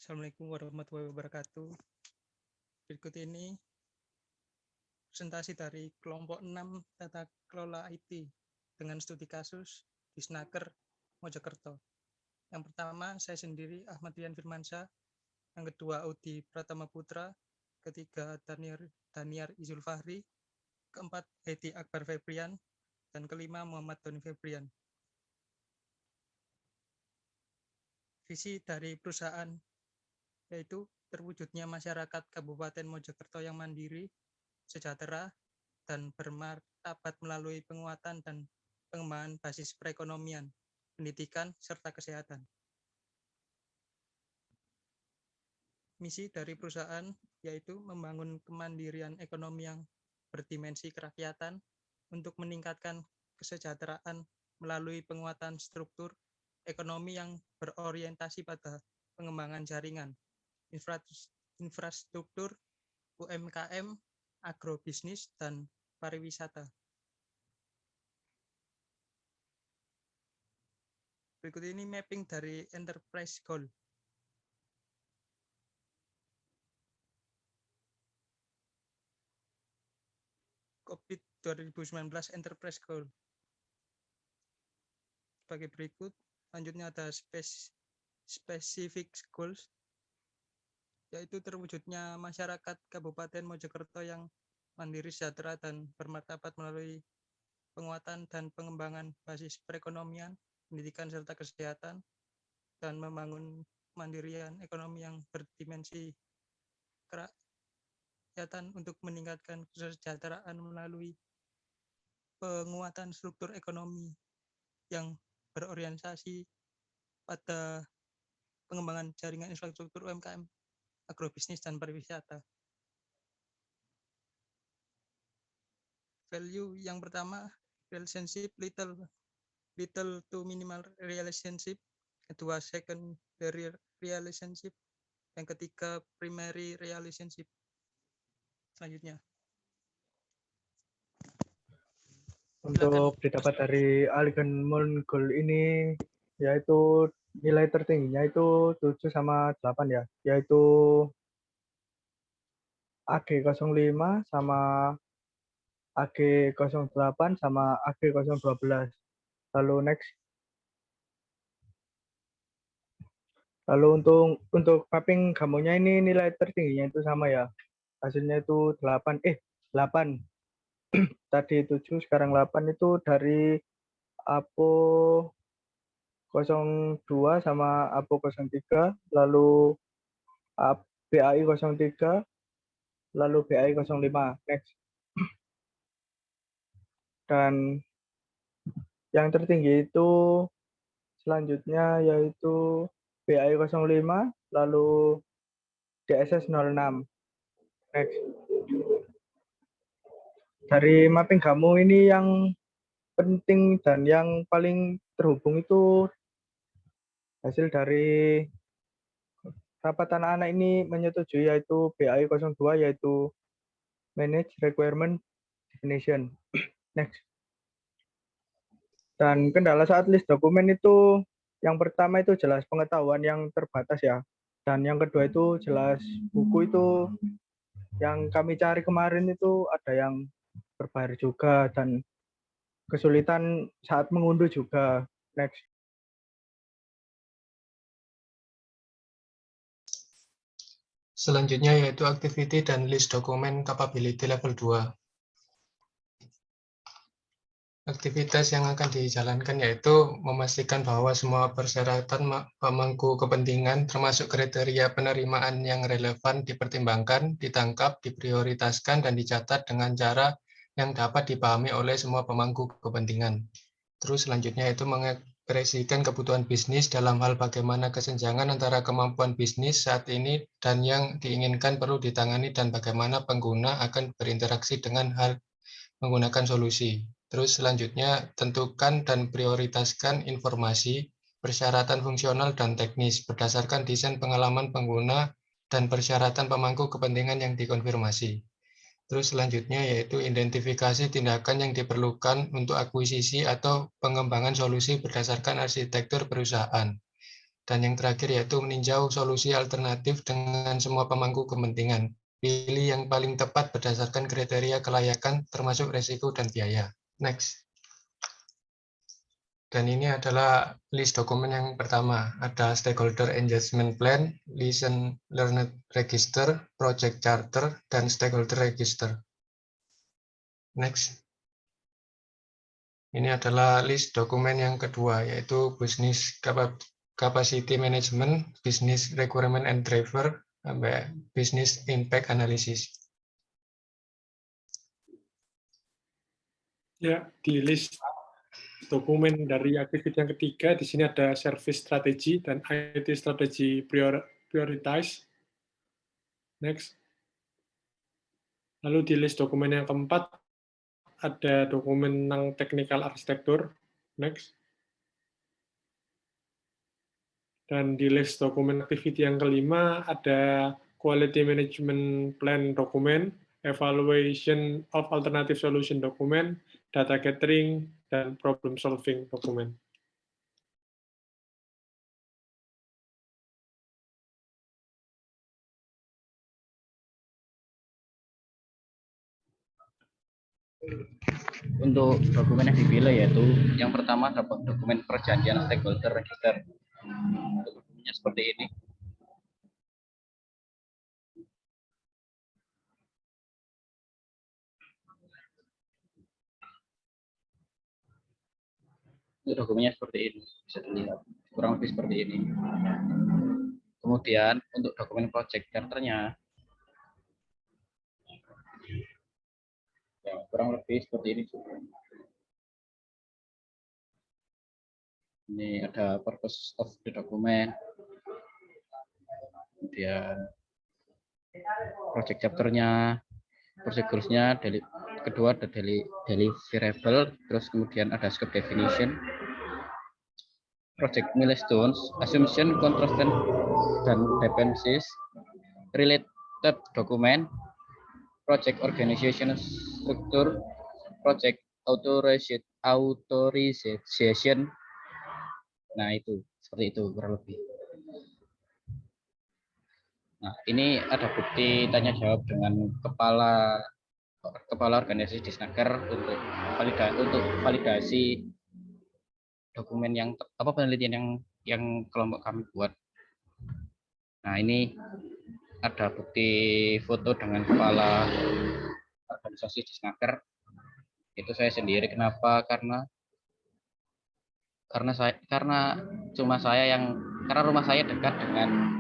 Assalamualaikum warahmatullahi wabarakatuh. Berikut ini presentasi dari kelompok 6 Tata Kelola IT dengan studi kasus di Snaker, Mojokerto. Yang pertama, saya sendiri Ahmad Rian Firmansyah. Yang kedua, Audi Pratama Putra. Ketiga, Daniar Izul Fahri. Keempat, Hedi Akbar Febrian. Dan kelima, Muhammad Doni Febrian. Visi dari perusahaan yaitu terwujudnya masyarakat Kabupaten Mojokerto yang mandiri, sejahtera, dan bermartabat melalui penguatan dan pengembangan basis perekonomian, pendidikan, serta kesehatan. Misi dari perusahaan yaitu membangun kemandirian ekonomi yang berdimensi kerakyatan untuk meningkatkan kesejahteraan melalui penguatan struktur ekonomi yang berorientasi pada pengembangan jaringan, infrastruktur, UMKM, agrobisnis, dan pariwisata. Berikut ini mapping dari Enterprise Goal. COVID 2019 Enterprise Goal. Sebagai berikut, selanjutnya ada specific goals, yaitu terwujudnya masyarakat Kabupaten Mojokerto yang mandiri, sejahtera, dan bermartabat melalui penguatan dan pengembangan basis perekonomian, pendidikan, serta kesehatan, dan membangun kemandirian ekonomi yang berdimensi kerakyatan untuk meningkatkan kesejahteraan melalui penguatan struktur ekonomi yang berorientasi pada pengembangan jaringan infrastruktur UMKM, agrobisnis, dan pariwisata. Value yang pertama, relationship, little to minimal relationship. Kedua, secondary relationship. Yang ketiga, primary relationship. Selanjutnya. Untuk didapat dari Alignment Goal ini, yaitu nilai tertingginya itu 7 sama 8 ya, yaitu AG05 sama AG08 sama AG012. Lalu next. Lalu untuk mapping gamonya ini nilai tertingginya itu sama ya. Hasilnya itu 8. Tadi 7, sekarang 8 itu dari APO 02 sama APO 03, lalu BAI 03, lalu BAI 05. Next. Dan yang tertinggi itu selanjutnya yaitu BAI 05, lalu DSS 06. Next. Dari mapping kamu ini yang penting dan yang paling terhubung itu hasil dari rapat anak-anak ini menyetujui yaitu BAI 02 yaitu Manage Requirement Definition. Next. Dan kendala saat list dokumen itu yang pertama itu jelas pengetahuan yang terbatas ya. Dan yang kedua itu jelas buku itu yang kami cari kemarin itu ada yang berbayar juga dan kesulitan saat mengunduh juga. Next. Selanjutnya yaitu activity dan list dokumen capability level 2. Aktivitas yang akan dijalankan yaitu memastikan bahwa semua persyaratan pemangku kepentingan termasuk kriteria penerimaan yang relevan dipertimbangkan, ditangkap, diprioritaskan, dan dicatat dengan cara yang dapat dipahami oleh semua pemangku kepentingan. Terus selanjutnya itu mengekspresikan kebutuhan bisnis dalam hal bagaimana kesenjangan antara kemampuan bisnis saat ini dan yang diinginkan perlu ditangani dan bagaimana pengguna akan berinteraksi dengan hal menggunakan solusi. Terus selanjutnya tentukan dan prioritaskan informasi, persyaratan fungsional dan teknis berdasarkan desain pengalaman pengguna dan persyaratan pemangku kepentingan yang dikonfirmasi. Terus selanjutnya yaitu identifikasi tindakan yang diperlukan untuk akuisisi atau pengembangan solusi berdasarkan arsitektur perusahaan. Dan yang terakhir yaitu meninjau solusi alternatif dengan semua pemangku kepentingan. Pilih yang paling tepat berdasarkan kriteria kelayakan termasuk risiko dan biaya. Next. Dan ini adalah list dokumen yang pertama. Ada Stakeholder Engagement Plan, Lesson Learned Register, Project Charter, dan Stakeholder Register. Next. Ini adalah list dokumen yang kedua, yaitu Business Capacity Management, Business Requirement and Driver, sampai Business Impact Analysis. Ya, di list dokumen dari aktiviti yang ketiga, di sini ada Service Strategy dan IT Strategy Prioritize. Next. Lalu di list dokumen yang keempat, ada dokumen tentang Technical Architecture. Next. Dan di list dokumen aktiviti yang kelima, ada Quality Management Plan dokumen, Evaluation of Alternative Solution dokumen, Data Gathering, dan Problem Solving dokumen. Untuk dokumen yang dipilih yaitu yang pertama dapat dokumen perjanjian stakeholder register. Dokumennya seperti ini. Untuk dokumennya seperti ini, bisa dilihat kurang lebih seperti ini. Kemudian untuk dokumen project charternya, ya, kurang lebih seperti ini juga. Ini ada purpose of the document, kemudian project chapternya, project goals-nya, kedua ada deliverable, terus kemudian ada scope definition, project milestones, assumption, constraint, dan dependencies, related document, project organization structure, project authorization. Nah, itu seperti itu kurang lebih. Nah, ini ada bukti tanya jawab dengan kepala organisasi Disnaker untuk validasi dokumen yang penelitian yang kelompok kami buat. Nah, ini ada bukti foto dengan kepala organisasi Disnaker. Itu saya sendiri. Kenapa? Karena rumah saya dekat dengan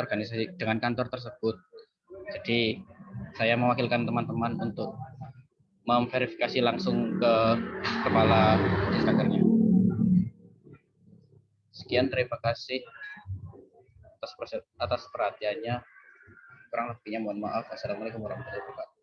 organisasi, dengan kantor tersebut. Jadi saya mewakilkan teman-teman untuk memverifikasi langsung ke kepala Disnakernya. Sekian, terima kasih atas perhatiannya. Kurang lebihnya mohon maaf. Assalamualaikum warahmatullahi wabarakatuh.